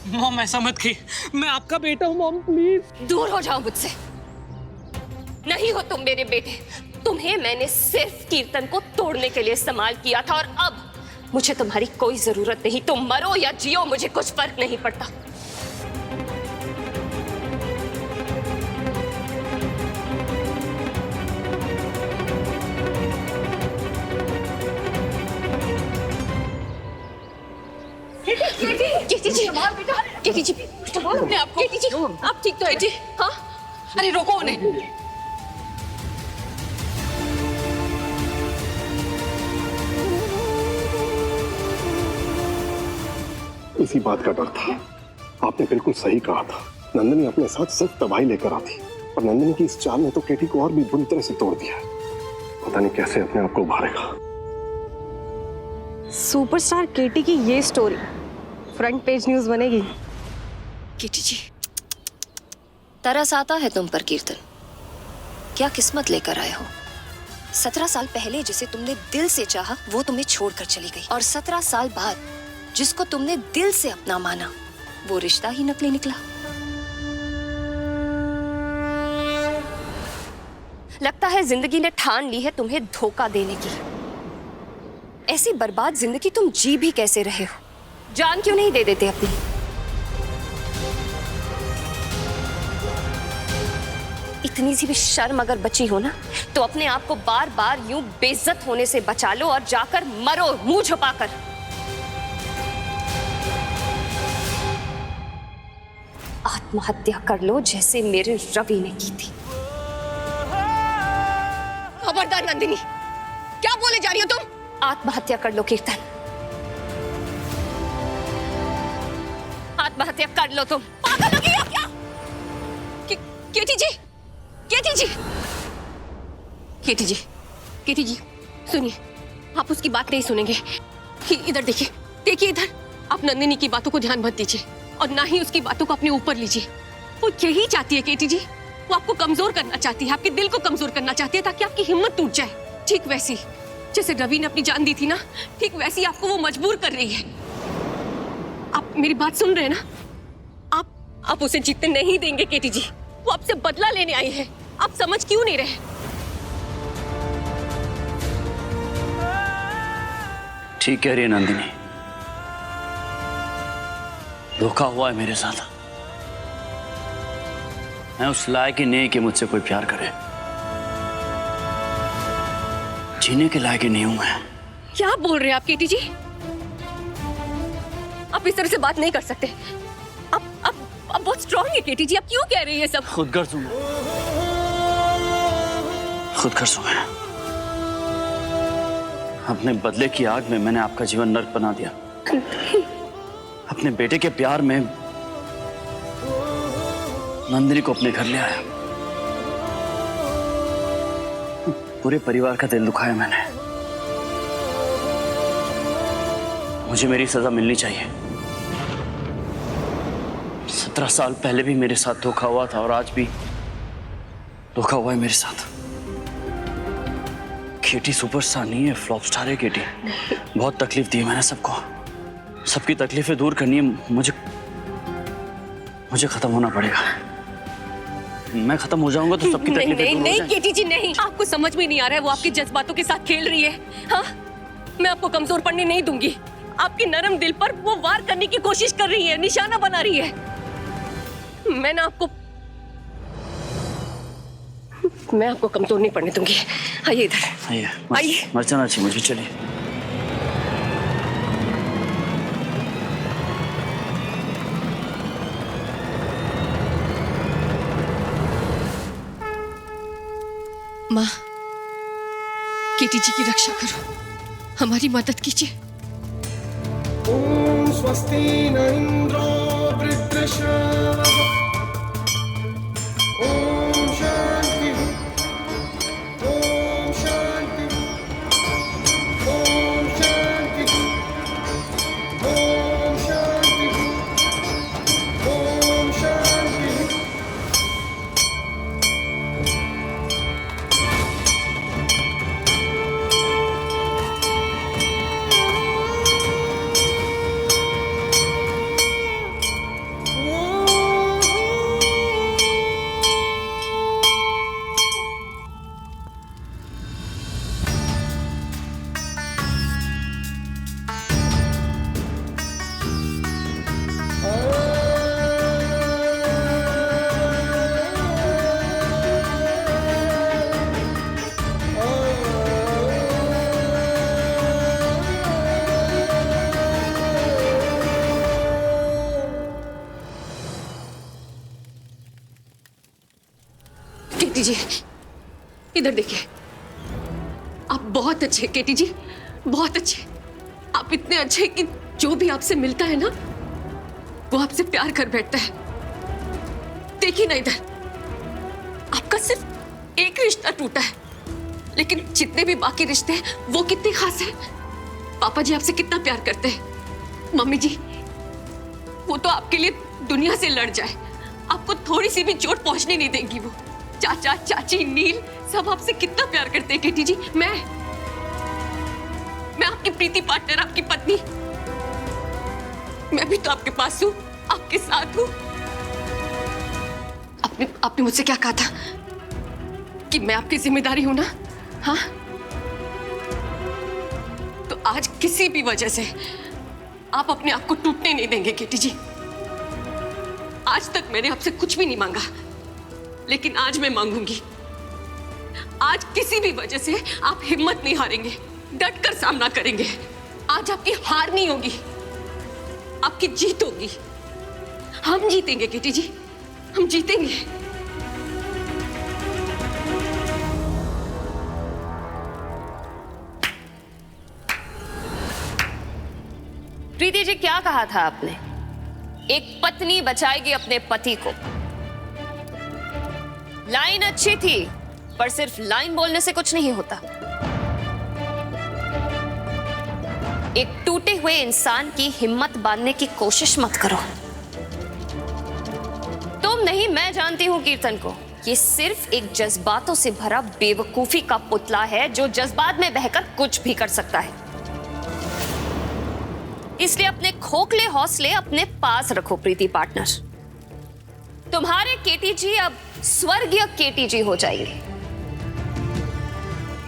Mom ऐसा मत की, मैं आपका बेटा हूँ मॉम, प्लीज। दूर हो जाओ मुझसे। नहीं हो तुम मेरे बेटे। तुम्हें मैंने सिर्फ कीर्तन को तोड़ने के लिए इस्तेमाल किया था, और अब मुझे तुम्हारी कोई जरूरत नहीं। तुम मरो या जियो, मुझे कुछ फर्क नहीं पड़ता। केटी जी, केटी जी, केटी जी, आप ठीक तो है? हाँ, अरे रोको उन्हें। इसी बात का डर था। आपने बिल्कुल सही कहा था, नंदिनी अपने साथ सिर्फ तबाही लेकर आती, और नंदिनी की इस चाल ने तो केटी को और भी बुरी तरह से तोड़ दिया। पता नहीं कैसे अपने आप को उभारेगा। सुपरस्टार केटी की ये स्टोरी फ्रंट पेज न्यूज बनेगी। केटी जी, तरस आता है तुम पर कीर्तन। क्या किस्मत लेकर आए हो। 17 साल पहले जिसे तुमने दिल से चाहा वो तुम्हें छोड़कर चली गई, और 17 साल बाद जिसको तुमने दिल से अपना माना वो रिश्ता ही नकली निकला। लगता है जिंदगी ने ठान ली है तुम्हें धोखा देने की। ऐसी बर्बाद जिंदगी तुम जी भी कैसे रहे हो? जान क्यों नहीं दे देते अपनी? इतनी सी भी शर्म अगर बची हो ना, तो अपने आप को बार बार यूं बेइज्जत होने से बचा लो और जाकर मरो मुंह छुपाकर। आत्महत्या कर लो जैसे मेरे रवि ने की थी। खबरदार नंदिनी, क्या बोले जा रही हो तुम? आत्महत्या कर लो कीर्तन, आत्महत्या कर लो तुम। पागल हो गई हो क्या? केटी जी, केटी जी, केटी जी, केटी जी सुनिए, आप उसकी बात नहीं सुनेंगे। इधर देखिए, देखिए इधर। आप नंदिनी की बातों को ध्यान मत दीजिए, और ना ही उसकी बातों को अपने ऊपर लीजिए। वो यही चाहती है केटी जी, वो आपको कमजोर करना चाहती है, आपके दिल को कमजोर करना चाहती है, ताकि आपकी हिम्मत टूट जाए। ठीक वैसी जैसे रवि ने अपनी जान दी थी ना, ठीक वैसी आपको वो मजबूर कर रही है। आप मेरी बात सुन रहे हैं ना? आप उसे जीतने नहीं देंगे केटी जी। वो आपसे बदला लेने आई है। आप समझ क्यों नहीं रहे? ठीक कह रही है नंदिनी, धोखा हुआ है मेरे साथ। मैं उस लायक ही नहीं कि मुझसे कोई प्यार करे। जीने के लायक ही नहीं हूं मैं। क्या बोल रहे हैं आप केटी जी? आप इस तरह से बात नहीं कर सकते। आप बहुत स्ट्रांग है केटी जी, आप क्यों कह रही है सब? खुद कर दूंगा, खुद कर दूंगा। अपने बदले की आग में मैंने आपका जीवन नर्क बना दिया। अपने बेटे के प्यार में नंदिनी को अपने घर ले आया। पूरे परिवार का दिल दुखाया मैंने। मुझे मेरी सजा मिलनी चाहिए। 17 साल पहले भी मेरे साथ धोखा हुआ था, और आज भी धोखा हुआ है मेरे साथ। केटी सुपरस्टार नहीं है, फ्लॉप स्टार है केटी। बहुत तकलीफ दी है मैंने सबको। सबकी तकलीफें दूर करनी है मुझे खत्म होना पड़ेगा। मैं खत्म हो जाऊंगा तो सबकी तकलीफें दूर हो नहीं जाएंगी। केटी जी नहीं। आपको समझ में नहीं आ रहा है, वो आपके जज्बातों के साथ खेल रही है। हाँ, मैं आपको कमजोर पड़ने नहीं दूंगी। आपके नरम दिल पर वो वार करने की कोशिश कर रही है, निशाना बना रही है। मैं आपको कमजोर नहीं पड़ने दूंगी। आइए इधर, आइए, आइए। मर जाना चाहिए मुझे। चलिए। माँ, केटी जी की रक्षा करो, हमारी मदद कीजिए। ओम स्वस्ति न इंद्रो वृद्धश्रवः। ओम शांति, ओम शांति, ओम शांति, ओम शांति, ओम शांति। केटी जी, इधर देखिए। आप बहुत अच्छे केटी जी, बहुत अच्छे। आप इतने अच्छे कि जो भी आपसे मिलता है ना, वो आपसे प्यार कर बैठता है। देखिए ना इधर, आपका सिर्फ एक रिश्ता टूटा है, लेकिन जितने भी बाकी रिश्ते हैं वो कितने खास हैं। पापा जी आपसे कितना प्यार करते हैं। मम्मी जी, वो तो आपके लिए दुनिया से लड़ जाए, आपको थोड़ी सी भी चोट पहुंचने नहीं देंगी वो। चाचा, चाची, नील सब आपसे कितना प्यार करते हैं केटी जी। मैं आपकी प्रीति पार्टनर, आपकी पत्नी, मैं भी तो आपके पास हूँ, आपके साथ हूँ। आपने मुझसे क्या कहा था कि मैं आपकी जिम्मेदारी हूं ना? हाँ, तो आज किसी भी वजह से आप अपने आप को टूटने नहीं देंगे केटी जी। आज तक मैंने आपसे कुछ भी नहीं मांगा, लेकिन आज मैं मांगूंगी। आज किसी भी वजह से आप हिम्मत नहीं हारेंगे, डट कर सामना करेंगे। आज आपकी हार नहीं होगी, आपकी जीत होगी। हम जीतेंगे केटी जी, हम जीतेंगे। प्रीति जी, क्या कहा था आपने? एक पत्नी बचाएगी अपने पति को। लाइन अच्छी थी, पर सिर्फ लाइन बोलने से कुछ नहीं होता। एक टूटे हुए इंसान की हिम्मत बांधने की कोशिश मत करो। तुम नहीं, मैं जानती हूं कीर्तन को। ये सिर्फ एक जज्बातों से भरा बेवकूफी का पुतला है जो जज्बात में बहकर कुछ भी कर सकता है। इसलिए अपने खोखले हौसले अपने पास रखो प्रीति पार्टनर। तुम्हारे केटी जी अब स्वर्गीय केटी जी हो जाएंगे।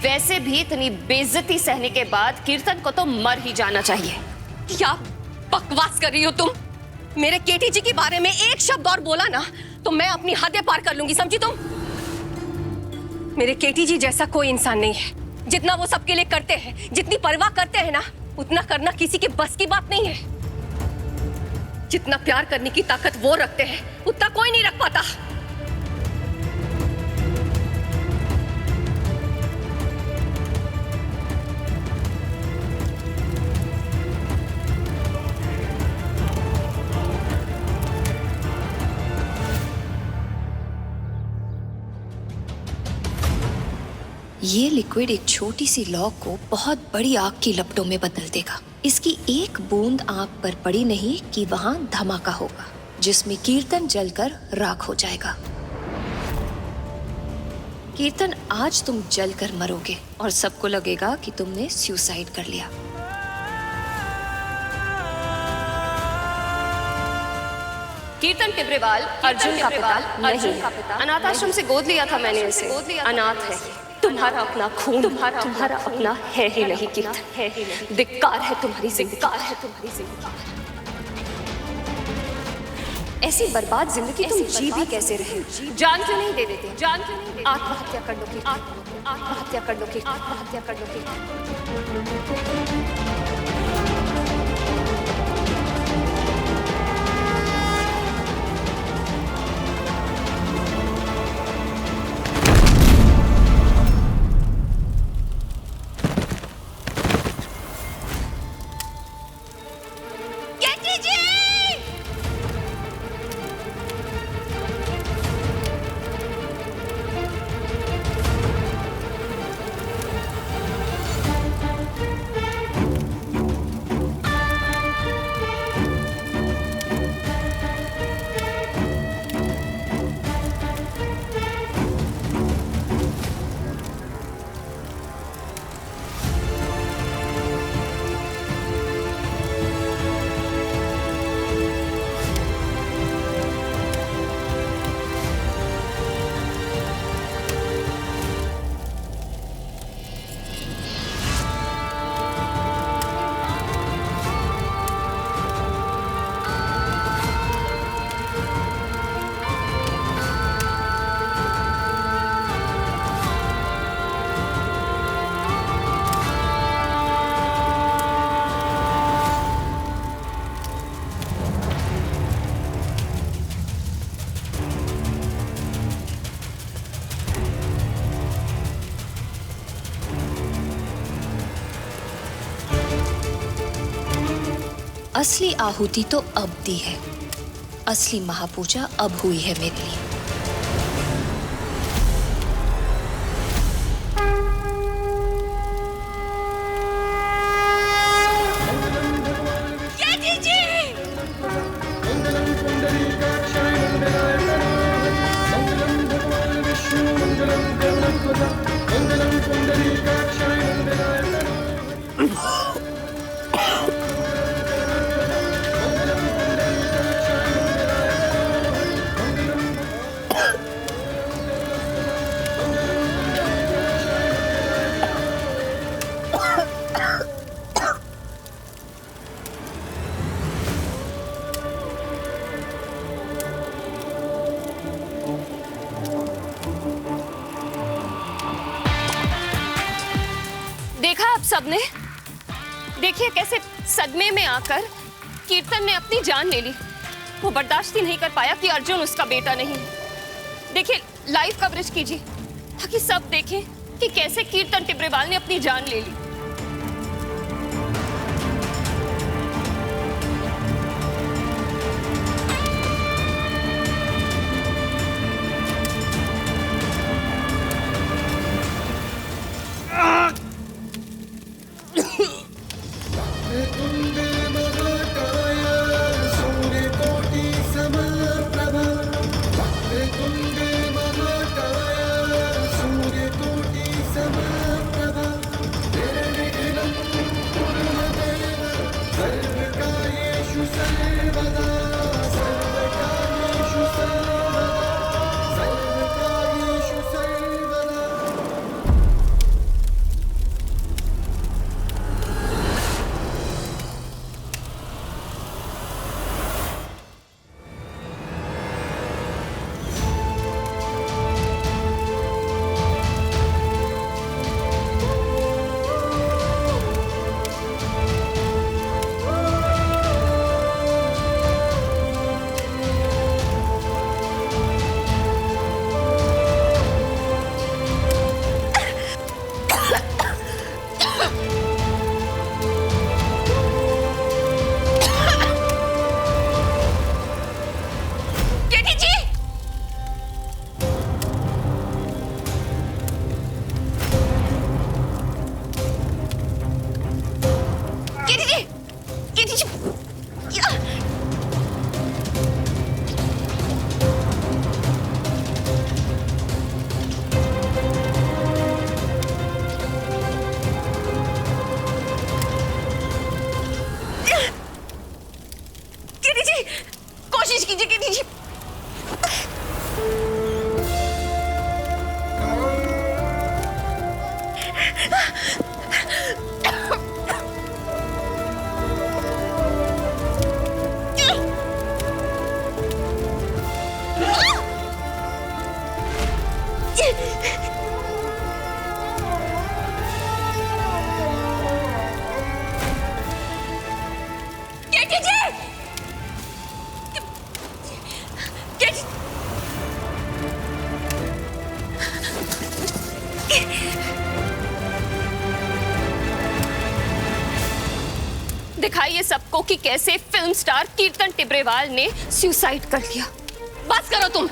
वैसे भी इतनी बेइज्जती सहने के बाद कीर्तन को तो मर ही जाना चाहिए। क्या बकवास कर रही हो तुम? मेरे केटी जी के बारे में एक शब्द और बोला ना तो मैं अपनी हदें पार कर लूंगी, समझी तुम? मेरे केटी जी जैसा कोई इंसान नहीं है। जितना वो सबके लिए करते हैं, जितनी परवाह करते हैं ना, उतना करना किसी के बस की बात नहीं है। जितना प्यार करने की ताकत वो रखते हैं, उतना कोई नहीं रख पाता। ये लिक्विड एक छोटी सी लौ को बहुत बड़ी आग की लपटों में बदल देगा। इसकी एक बूंद आग पर पड़ी नहीं कि वहां धमाका होगा, जिसमें कीर्तन जलकर राख हो जाएगा। कीर्तन, आज तुम जलकर मरोगे और सबको लगेगा कि तुमने सुसाइड कर लिया। कीर्तन टिब्रेवाल अर्जुन का पिता नहीं है। अनाथ आश्रम से गोद लिया था मैंने इसे। अनाथ है। तुम्हारा अपना खून, तुम्हारा अपना है ही नहीं कीर्तन, है ही नहीं। धिक्कार है तुम्हारी जिंदगी। ऐसी बर्बाद जिंदगी तुम जी भी कैसे रहे? जान क्यों नहीं दे देते? जान क्यों नहीं देते? आत्महत्या कर लो, आत्महत्या कर लो, आत्महत्या कर लो। असली आहुति तो अब दी है, असली महापूजा अब हुई है मेरे लिए। देखा आप सबने, देखिए कैसे सदमे में आकर कीर्तन ने अपनी जान ले ली। वो बर्दाश्त ही नहीं कर पाया कि अर्जुन उसका बेटा नहीं है। देखिए लाइव कवरेज कीजिए ताकि सब देखें कि कैसे कीर्तन टिब्रेवाल ने अपनी जान ले ली। कोशिश कीजिए कीर्ति जी। दिखाइए सबको कि कैसे फिल्म स्टार कीर्तन टिब्रेवाल ने सुसाइड कर लिया। बस करो तुम,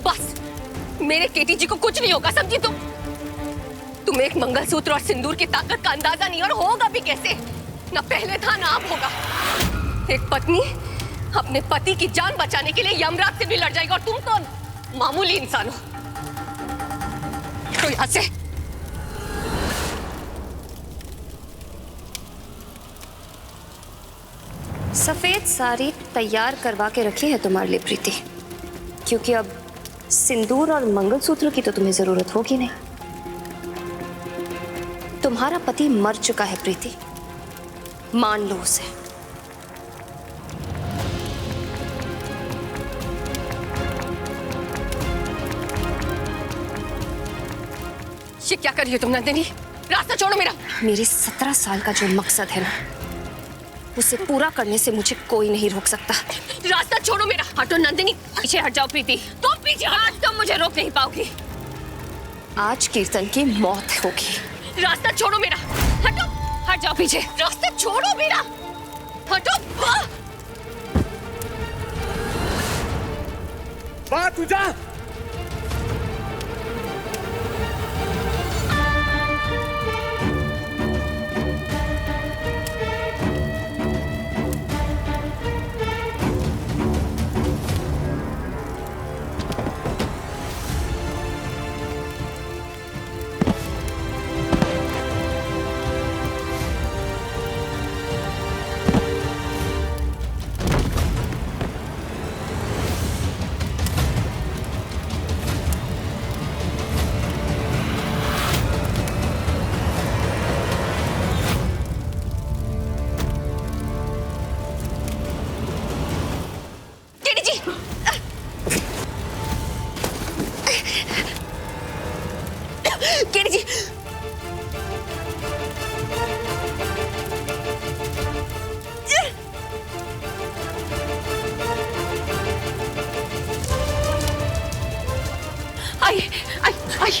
बस। मेरे केटी जी को कुछ नहीं होगा, समझी तुम? तुम्हें एक मंगलसूत्र और सिंदूर की ताकत का अंदाजा नहीं, और होगा भी कैसे? ना पहले था ना अब होगा। एक पत्नी अपने पति की जान बचाने के लिए यमराज से भी लड़ जाएगी, और तुम तो मामूली इंसान हो। तो यहां से सफेद साड़ी तैयार करवा के रखी है तुम्हारे लिए प्रीति, क्योंकि अब सिंदूर और मंगलसूत्र की तो तुम्हें जरूरत होगी नहीं। तुम्हारा पति मर चुका है प्रीति, मान लो उसे। ये क्या कर रही हो तुम नंदिनी? रास्ता छोड़ो मेरा। मेरे 17 साल का जो मकसद है ना, उसे पूरा करने से मुझे कोई नहीं रोक सकता। रास्ता छोड़ो मेरा। हटो नंदिनी, पीछे हट जाओ प्रीति। तुम पीछे हट। आज तुम मुझे रोक नहीं पाओगी। आज कीर्तन की मौत होगी। रास्ता छोड़ो मेरा। हटो, हट जाओ पीछे। रास्ता छोड़ो मेरा। हटो। बात तुझा केटी जी, केटी जी, आई आई आई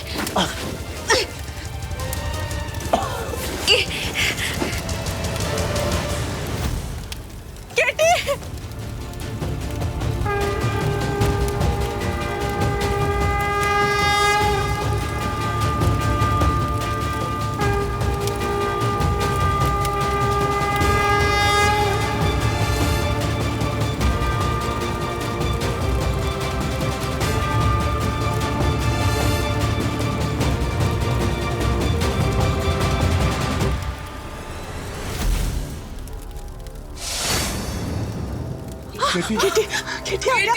केटी। केटी आ गया।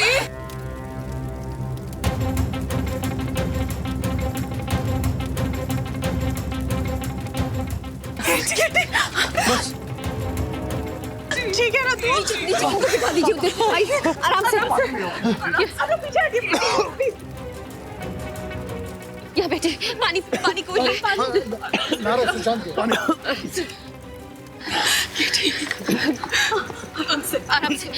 ठीक है ना तू? नीचे उनको बिठा दीजिए उधर। आई, आराम से। यहाँ बैठे, पानी पानी कोई नारा से शांत हो। आराम से आराम से।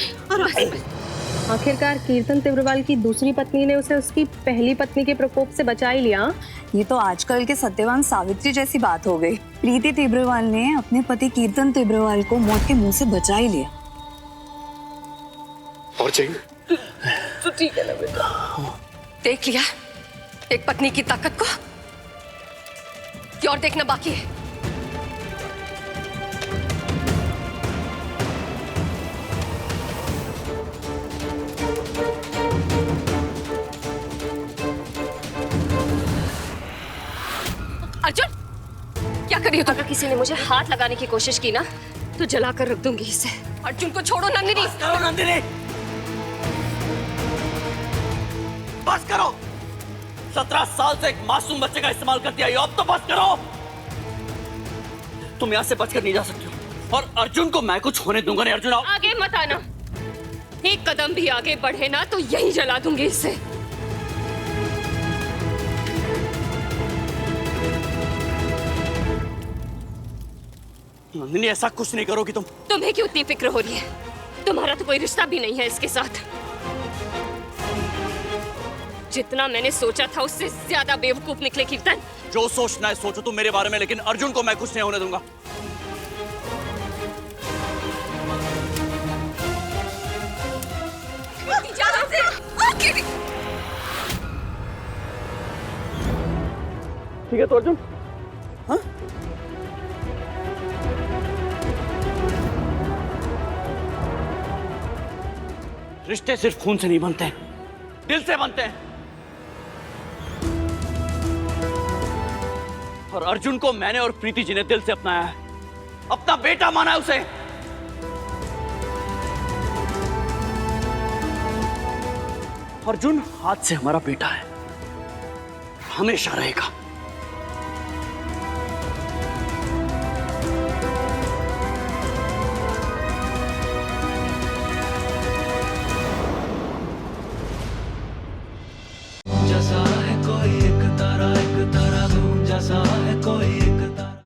आखिरकार कीर्तन तिब्रवाल की दूसरी पत्नी ने उसे उसकी पहली पत्नी के प्रकोप से बचा ही लिया। ये तो आजकल के सत्यवान सावित्री जैसी बात हो गई। प्रीति तिब्रवाल ने अपने पति कीर्तन तिब्रवाल को मौत के मुंह से बचा ही लिया। और चाहिए तो ठीक है ना बेटा। देख लिया एक पत्नी की ताकत को, कि और देखना बाकी है। अर्जुन, क्या कर रही हो? अगर किसी ने मुझे हाथ लगाने की कोशिश की ना तो जलाकर रख दूंगी इसे। अर्जुन को छोड़ो नंदिनी। बस करो नंदिनी, बस करो। 17 साल से एक मासूम बच्चे का इस्तेमाल करती आई हो, अब तो बस करो। तुम यहाँ से बचकर नहीं जा सकती हो और अर्जुन को मैं कुछ होने दूंगा नहीं। अर्जुन आओ। आगे मत आना। एक कदम भी आगे बढ़े ना तो यहीं जला दूंगी इसे। नंदिनी ऐसा कुछ नहीं करोगी तुम। तुम्हें क्यों इतनी फिक्र हो रही है? तुम्हारा तो कोई रिश्ता भी नहीं है इसके साथ। जितना मैंने सोचा था उससे ज्यादा बेवकूफ निकले कीर्तन। जो सोचना है सोचो तुम मेरे बारे में, लेकिन अर्जुन को मैं कुछ नहीं होने दूंगा। ठीक है तो अर्जुन, हाँ? रिश्ते सिर्फ खून से नहीं बनते हैं, दिल से बनते हैं। और अर्जुन को मैंने और प्रीति जी ने दिल से अपनाया है, अपना बेटा माना है उसे। अर्जुन हाथ से हमारा बेटा है, हमेशा रहेगा। जैसा है कोई एक तारा तू जैसा है कोई एक तारा।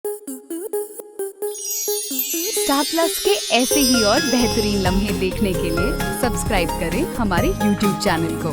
स्टार प्लस के ऐसे ही और बेहतरीन लम्हे देखने के लिए सब्सक्राइब करें हमारे YouTube चैनल को।